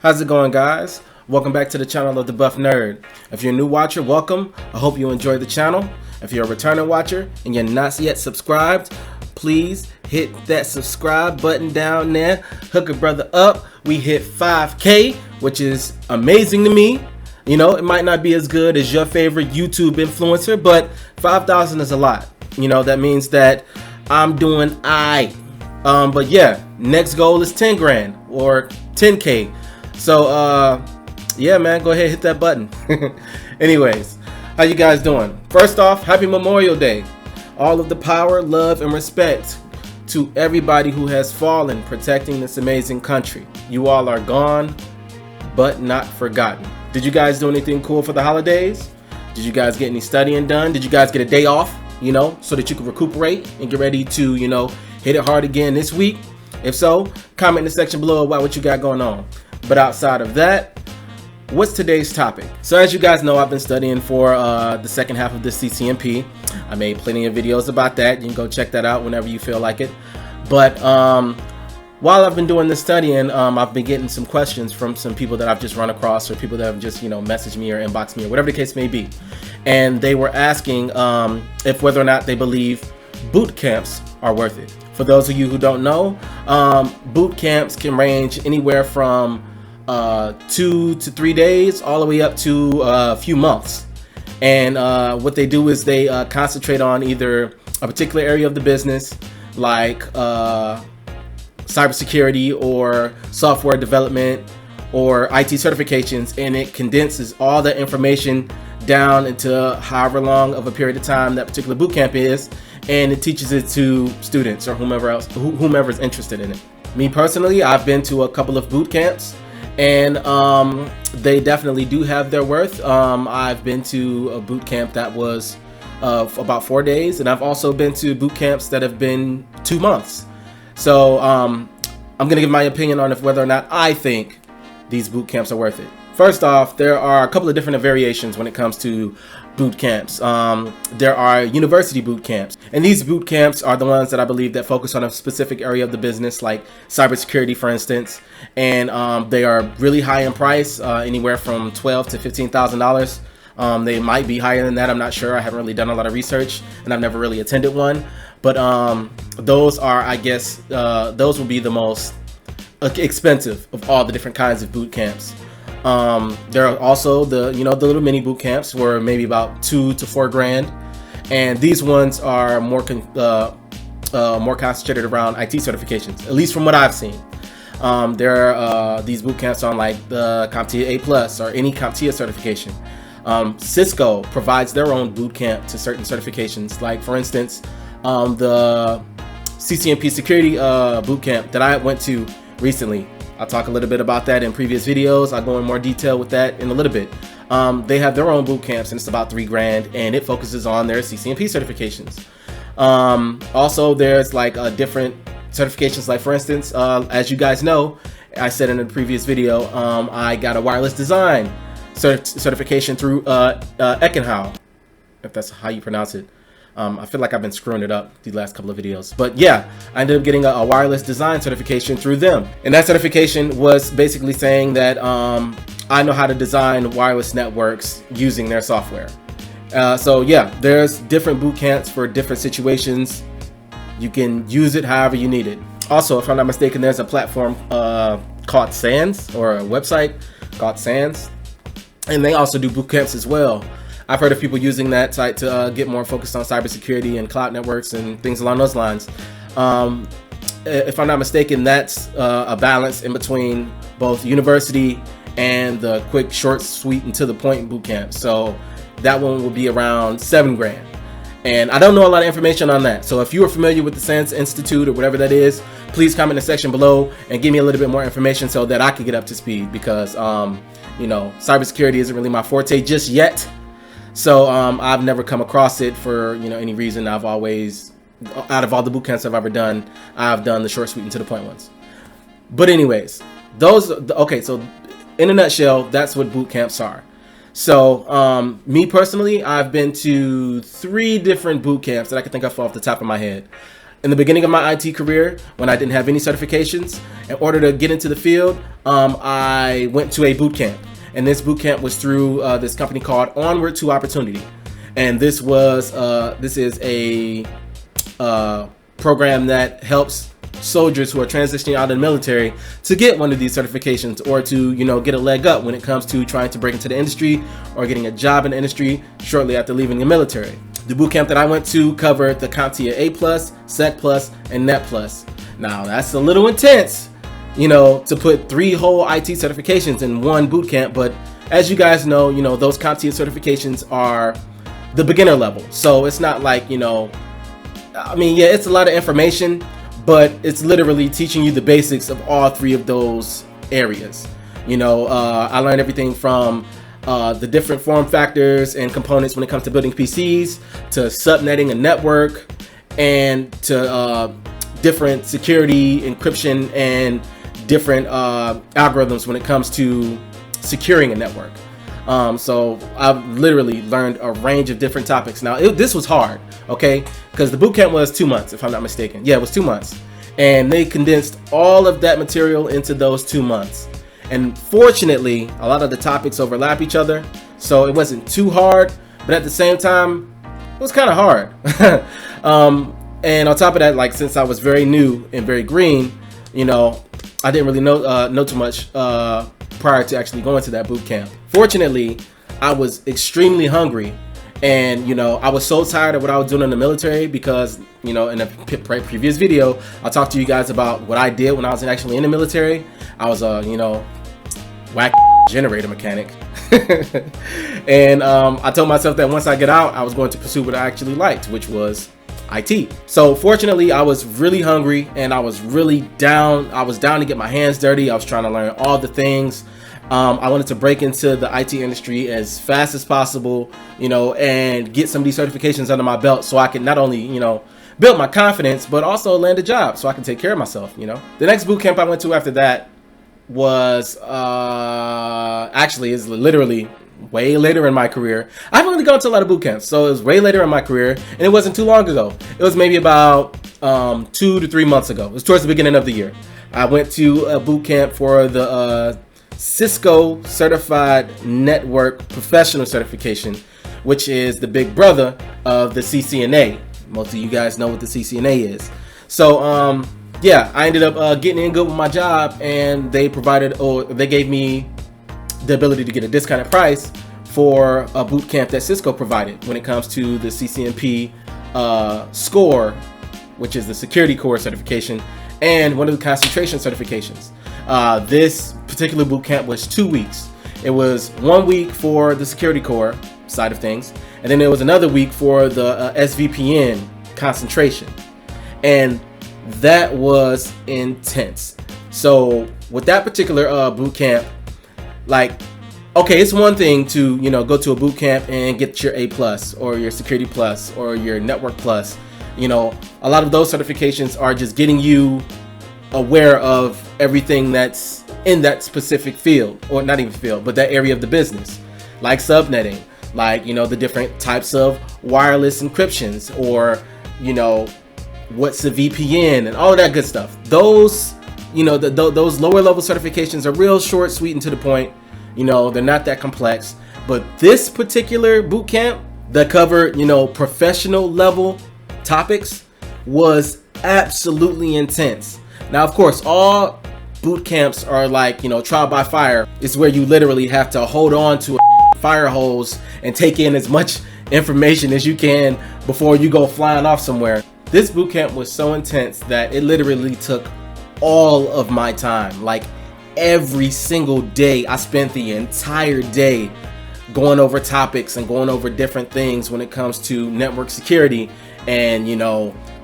How's it going, guys? Welcome back to the channel of TheBuffNerd. If you're a new watcher, welcome. I hope you enjoy the channel. If you're a returning watcher and you're not yet subscribed, please hit that subscribe button down there. Hook a brother up. We hit 5K, which is amazing to me. You know, it might not be as good as your favorite YouTube influencer, but 5,000 is a lot. You know, that means that I'm doing but yeah, next goal is 10 grand or 10K. So yeah, man, go ahead, hit that button. Anyways, how you guys doing? First off, happy Memorial Day. All of the power, love, and respect to everybody who has fallen protecting this amazing country. You all are gone, but not forgotten. Did you guys do anything cool for the holidays? Did you guys get any studying done? Did you guys get a day off, you know, so that you can recuperate and get ready to, you know, hit it hard again this week? If so, comment in the section below about what you got going on. But outside of that, what's today's topic? So as you guys know, I've been studying for the second half of the CCNP. I made plenty of videos about that. You can go check that out whenever you feel like it. But while I've been doing this studying, I've been getting some questions from some people that I've just run across, or people that have just, you know, messaged me or inboxed me or whatever the case may be. And they were asking if whether or not they believe boot camps are worth it. For those of you who don't know, boot camps can range anywhere from 2 to 3 days all the way up to a few months. And what they do is they concentrate on either a particular area of the business, like cybersecurity or software development or IT certifications, and it condenses all that information down into however long of a period of time that particular boot camp is, and it teaches it to students or whomever is interested in it. Me personally, I've been to a couple of boot camps, and they definitely do have their worth. I've been to a boot camp that was about 4 days, and I've also been to boot camps that have been 2 months. So I'm gonna give my opinion on whether or not I think these boot camps are worth it. First off, there are a couple of different variations when it comes to boot camps. There are university boot camps, and these boot camps are the ones that I believe that focus on a specific area of the business, like cybersecurity, for instance, and they are really high in price, anywhere from $12,000 to $15,000. They might be higher than that, I'm not sure. I haven't really done a lot of research, and I've never really attended one, but those are, I guess, those will be the most expensive of all the different kinds of boot camps. There are also the little mini boot camps, where maybe about 2 to 4 grand, and these ones are more concentrated around IT certifications, at least from what I've seen. There are these boot camps on like the CompTIA A+ or any CompTIA certification. Cisco provides their own boot camp to certain certifications, like for instance the CCNP security boot camp that I went to recently. I'll talk a little bit about that in previous videos. I'll go in more detail with that in a little bit. They have their own boot camps, and it's about 3 grand, and it focuses on their CCNP certifications. Also, there's like different certifications, like for instance, as you guys know, I said in a previous video, I got a wireless design certification through Eckenhow, if that's how you pronounce it. I feel like I've been screwing it up these last couple of videos, but yeah, I ended up getting a wireless design certification through them, and that certification was basically saying that I know how to design wireless networks using their software. So yeah, there's different boot camps for different situations. You can use it however you need it. Also, if I'm not mistaken, there's a platform called Sands, or a website called Sands, and they also do boot camps as well. I've heard of people using that site to get more focused on cybersecurity and cloud networks and things along those lines. If I'm not mistaken, that's a balance in between both university and the quick, short, sweet, and to the point boot camp. So that one will be around 7 grand. And I don't know a lot of information on that. So if you are familiar with the SANS Institute or whatever that is, please comment in the section below and give me a little bit more information so that I can get up to speed, because you know, cybersecurity isn't really my forte just yet. So I've never come across it for, you know, any reason. I've always, out of all the boot camps I've ever done, I've done the short, sweet, and to the point ones. But anyways, those, okay, so in a nutshell, that's what boot camps are. So me personally, I've been to 3 different boot camps that I can think of off the top of my head. in the beginning of my IT career, when I didn't have any certifications, in order to get into the field, I went to a boot camp. And this boot camp was through this company called Onward to Opportunity. And this is a program that helps soldiers who are transitioning out of the military to get one of these certifications, or to, get a leg up when it comes to trying to break into the industry or getting a job in the industry shortly after leaving the military. The boot camp that I went to covered the CompTIA A+, SEC+, and Net+. Now that's a little intense, to put 3 whole IT certifications in one boot camp, but as you guys know, those CompTIA certifications are the beginner level. So it's not like, it's a lot of information, but it's literally teaching you the basics of all 3 of those areas. I learned everything from the different form factors and components when it comes to building PCs, to subnetting a network, and to different security, encryption, and different algorithms when it comes to securing a network. So I've literally learned a range of different topics. Now, this was hard, okay? Because the boot camp was 2 months, if I'm not mistaken. Yeah, it was 2 months. And they condensed all of that material into those 2 months. And fortunately, a lot of the topics overlap each other, so it wasn't too hard, but at the same time, it was kind of hard. And on top of that, since I was very new and very green, I didn't really know too much prior to actually going to that boot camp. Fortunately, I was extremely hungry, and I was so tired of what I was doing in the military, because in a previous video I talked to you guys about what I did when I was actually in the military. I was whack generator mechanic. And I told myself that once I get out, I was going to pursue what I actually liked, which was IT. So fortunately, I was really hungry, and I was really down. I was down to get my hands dirty. I was trying to learn all the things. I wanted to break into the IT industry as fast as possible, and get some of these certifications under my belt, so I can not only, build my confidence, but also land a job so I can take care of myself. The next boot camp I went to after that was is literally way later in my career. I've only gone to a lot of boot camps, so it was way later in my career, and it wasn't too long ago. It was maybe about 2 to 3 months ago. It was towards the beginning of the year. I went to a boot camp for the Cisco Certified Network Professional Certification, which is the big brother of the CCNA. Most of you guys know what the CCNA is. So I ended up getting in good with my job, and they gave me the ability to get a discounted price for a boot camp that Cisco provided when it comes to the CCNP SCORE, which is the Security Core certification, and one of the concentration certifications. This particular boot camp was 2 weeks. It was 1 week for the Security Core side of things, and then there was another week for the SVPN concentration, and that was intense. So with that particular boot camp, it's one thing to go to a boot camp and get your A+ or your Security Plus or your Network Plus. A lot of those certifications are just getting you aware of everything that's in that specific field, or not even field, but that area of the business, like subnetting, the different types of wireless encryptions, or what's a VPN, and all of that good stuff. Those those lower level certifications are real short, sweet, and to the point. They're not that complex. But this particular boot camp that covered professional level topics was absolutely intense. Now, of course, all boot camps are trial by fire. It's where you literally have to hold on to a fire hose and take in as much information as you can before you go flying off somewhere. This boot camp was so intense that it literally took all of my time. Every single day, I spent the entire day going over topics and going over different things when it comes to network security, and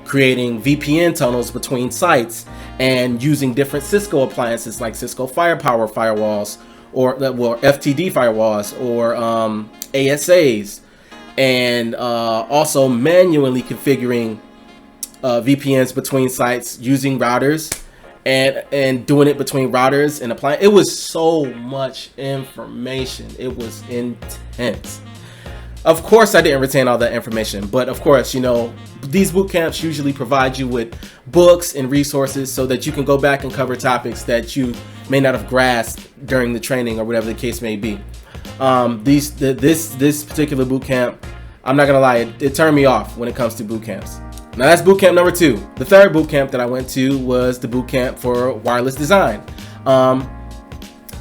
creating VPN tunnels between sites, and using different Cisco appliances like Cisco Firepower firewalls, or FTD firewalls, or ASAs, and also manually configuring VPNs between sites using routers, and doing it between routers and applying. It was so much information. It was intense. Of course, I didn't retain all that information, but of course, you know, these boot camps usually provide you with books and resources so that you can go back and cover topics that you may not have grasped during the training or whatever the case may be. This particular boot camp, I'm not gonna lie, it turned me off when it comes to boot camps. Now that's boot camp number 2. The third boot camp that I went to was the boot camp for wireless design.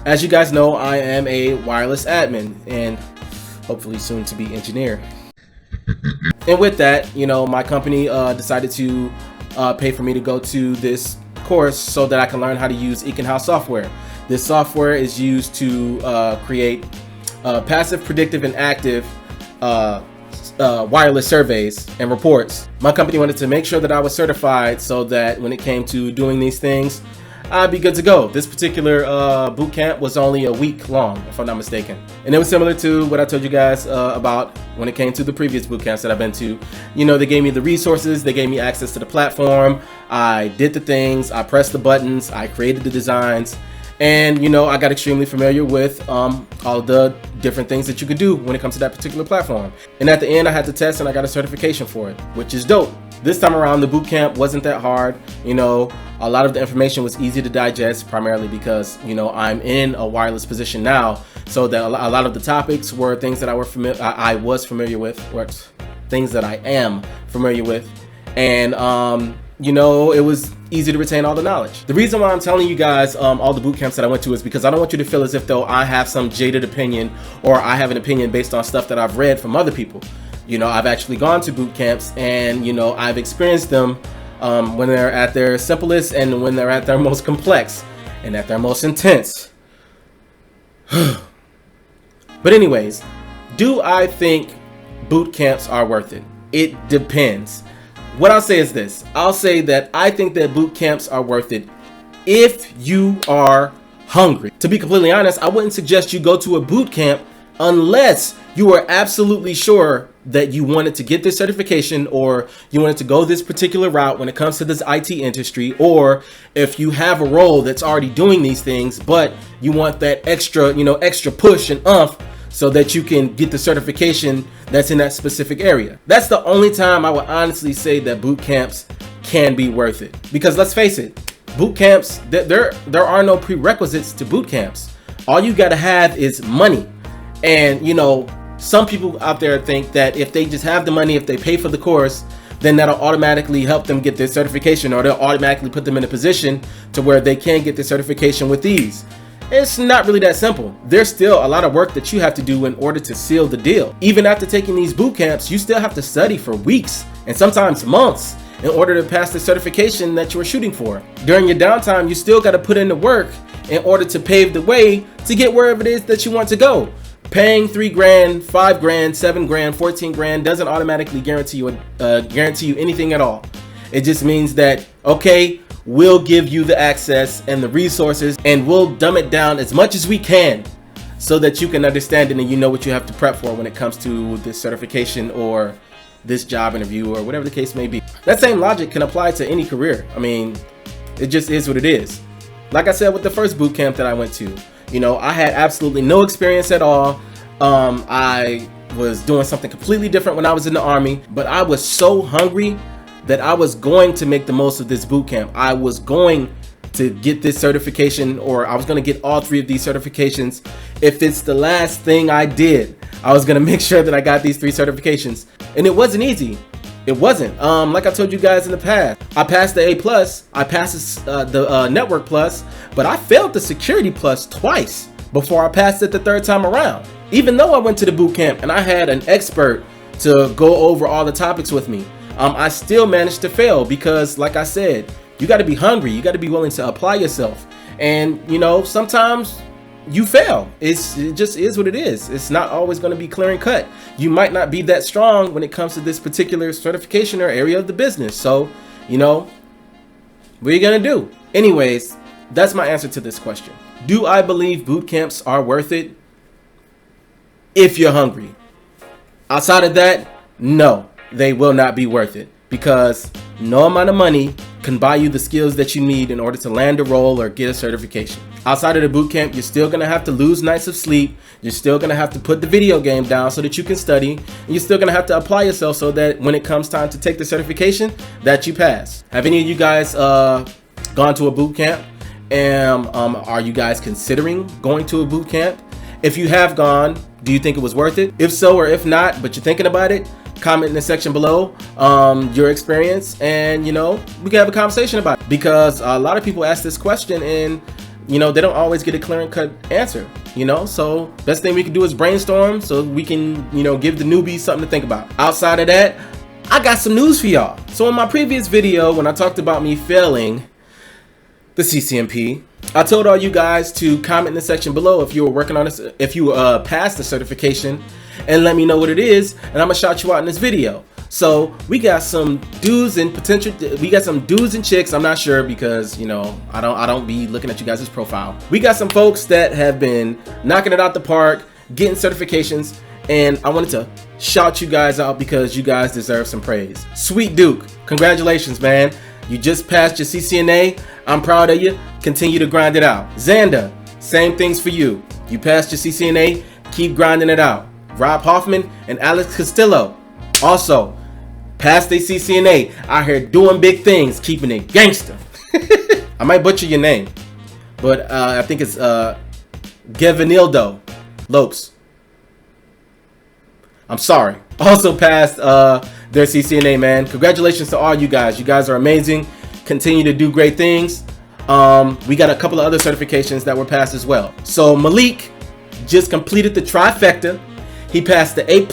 As you guys know, I am a wireless admin and hopefully soon to be engineer. And with that, you know, my company decided to pay for me to go to this course so that I can learn how to use Econhouse software. This software is used to create passive, predictive, and active wireless surveys and reports. My company wanted to make sure that I was certified so that when it came to doing these things, I'd be good to go. This particular boot camp was only a week long, if I'm not mistaken. And it was similar to what I told you guys about when it came to the previous boot camps that I've been to. You know, they gave me the resources, they gave me access to the platform, I did the things, I pressed the buttons, I created the designs, and you know, I got extremely familiar with all the different things that you could do when it comes to that particular platform. And at the end, I had to test and I got a certification for it, which is dope. This time around, the boot camp wasn't that hard. You know, a lot of the information was easy to digest, primarily because, you know, I'm in a wireless position now. So that a lot of the topics were things that I was familiar with, or things that I am familiar with. And, you know, it was easy to retain all the knowledge. The reason why I'm telling you guys all the boot camps that I went to is because I don't want you to feel as if though I have some jaded opinion or I have an opinion based on stuff that I've read from other people. You know, I've actually gone to boot camps and, you know, I've experienced them when they're at their simplest and when they're at their most complex and at their most intense. But anyways, do I think boot camps are worth it? It depends. What I'll say is this. I'll say that I think that boot camps are worth it if you are hungry. To be completely honest, I wouldn't suggest you go to a boot camp unless you are absolutely sure that you wanted to get this certification or you wanted to go this particular route when it comes to this IT industry, or if you have a role that's already doing these things, but you want that extra, you know, extra push and oomph so that you can get the certification that's in that specific area. That's the only time I would honestly say that boot camps can be worth it. Because let's face it, boot camps, there are no prerequisites to boot camps. All you gotta have is money. And you know, some people out there think that if they just have the money, if they pay for the course, then that'll automatically help them get their certification, or they'll automatically put them in a position to where they can get their certification with ease. It's not really that simple. There's still a lot of work that you have to do in order to seal the deal. Even after taking these boot camps, you still have to study for weeks and sometimes months in order to pass the certification that you are shooting for. During your downtime, you still got to put in the work in order to pave the way to get wherever it is that you want to go. Paying $3 grand, $5 grand, $7 grand, $14 grand doesn't automatically guarantee you anything at all. It just means that, okay, we'll give you the access and the resources and we'll dumb it down as much as we can so that you can understand it and you know what you have to prep for when it comes to this certification or this job interview or whatever the case may be. That same logic can apply to any career. I mean, it just is what it is. Like I said with the first boot camp that I went to, you know, I had absolutely no experience at all. I was doing something completely different when I was in the Army, but I was so hungry that I was going to make the most of this boot camp. I was going to get this certification, or I was going to get all 3 of these certifications. If it's the last thing I did, I was going to make sure that I got these 3 certifications. And it wasn't easy. It wasn't. Like I told you guys in the past, I passed the A+, I passed the Network Plus, but I failed the Security Plus twice before I passed it the 3rd time around. Even though I went to the boot camp and I had an expert to go over all the topics with me, I still managed to fail because, like I said, you got to be hungry. You got to be willing to apply yourself. And, you know, sometimes you fail. It just is what it is. It's not always going to be clear and cut. You might not be that strong when it comes to this particular certification or area of the business. So, you know, what are you going to do? Anyways, that's my answer to this question. Do I believe boot camps are worth it? If you're hungry. Outside of that, no, they will not be worth it, because no amount of money can buy you the skills that you need in order to land a role or get a certification. Outside of the boot camp, you're still going to have to lose nights of sleep. You're still going to have to put the video game down so that you can study. And you're still going to have to apply yourself so that when it comes time to take the certification, that you pass. Have any of you guys gone to a boot camp? And are you guys considering going to a boot camp? If you have gone, do you think it was worth it? If so, or if not, but you're thinking about it, comment in the section below your experience, and we can have a conversation about it, because a lot of people ask this question and they don't always get a clear and cut answer, so best thing we can do is brainstorm so we can give the newbies something to think about. Outside of that, I got some news for y'all. So in my previous video, when I talked about me failing the CCNP, I told all you guys to comment in the section below if you were working on this, if you passed the certification, and let me know what it is, and I'm gonna shout you out in this video. So we got some dudes and chicks. I'm not sure because I don't be looking at you guys' profile. We got some folks that have been knocking it out the park, getting certifications, and I wanted to shout you guys out because you guys deserve some praise. Sweet Duke, congratulations, man. You just passed your CCNA. I'm proud of you. Continue to grind it out. Xander, same things for you. You passed your CCNA. Keep grinding it out. Rob Hoffman and Alex Castillo also passed their CCNA. Out here doing big things, keeping it gangster. I might butcher your name, but I think it's Gevinildo Lopes. I'm sorry. Also passed their CCNA, man. Congratulations to all you guys. You guys are amazing. Continue to do great things. We got a couple of other certifications that were passed as well. So Malik just completed the trifecta. He passed the A+,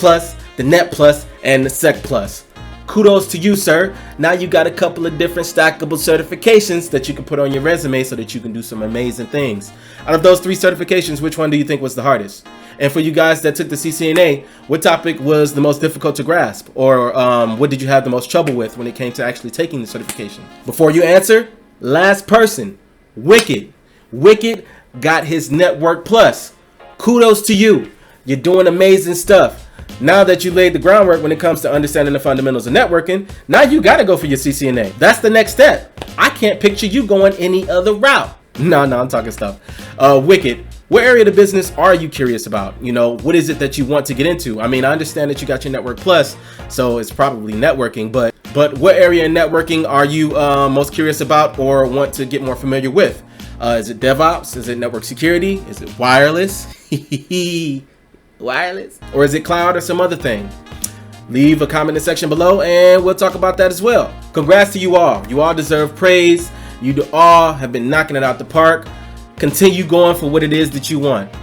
the Net Plus, and the Sec Plus. Kudos to you, sir. Now you got a couple of different stackable certifications that you can put on your resume so that you can do some amazing things. Out of those 3 certifications, which one do you think was the hardest? And for you guys that took the CCNA, what topic was the most difficult to grasp? Or what did you have the most trouble with when it came to actually taking the certification? Before you answer, last person, Wicked. Wicked got his Network Plus. Kudos to you. You're doing amazing stuff. Now that you laid the groundwork when it comes to understanding the fundamentals of networking, now you got to go for your CCNA. That's the next step. I can't picture you going any other route. No, I'm talking stuff. Wicked, what area of the business are you curious about? What is it that you want to get into? I mean, I understand that you got your Network Plus, so it's probably networking, but what area in networking are you most curious about or want to get more familiar with? Is it DevOps? Is it network security? Is it wireless? Wireless? Or is it cloud or some other thing? Leave a comment in the section below and we'll talk about that as well. Congrats to you all. You all deserve praise. You all have been knocking it out the park. Continue going for what it is that you want.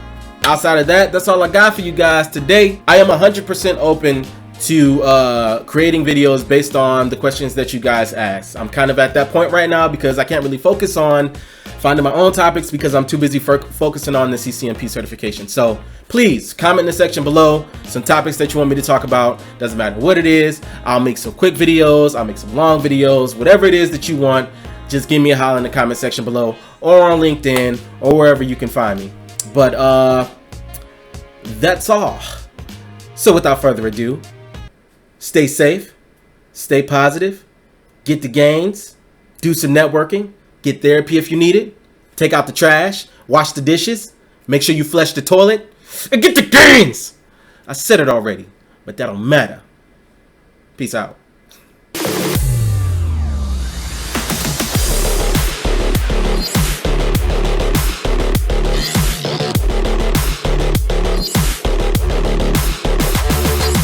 Outside of that, that's all I got for you guys today. I am 100% open to creating videos based on the questions that you guys ask. I'm kind of at that point right now because I can't really focus on finding my own topics because I'm too busy focusing on the CCNP certification. So please comment in the section below some topics that you want me to talk about. Doesn't matter what it is. I'll make some quick videos. I'll make some long videos. Whatever it is that you want, just give me a holler in the comment section below or on LinkedIn or wherever you can find me. But that's all. So without further ado, stay safe, stay positive, get the gains, do some networking, get therapy if you need it, take out the trash, wash the dishes, make sure you flush the toilet, and get the gains. I said it already, but that don't matter. Peace out.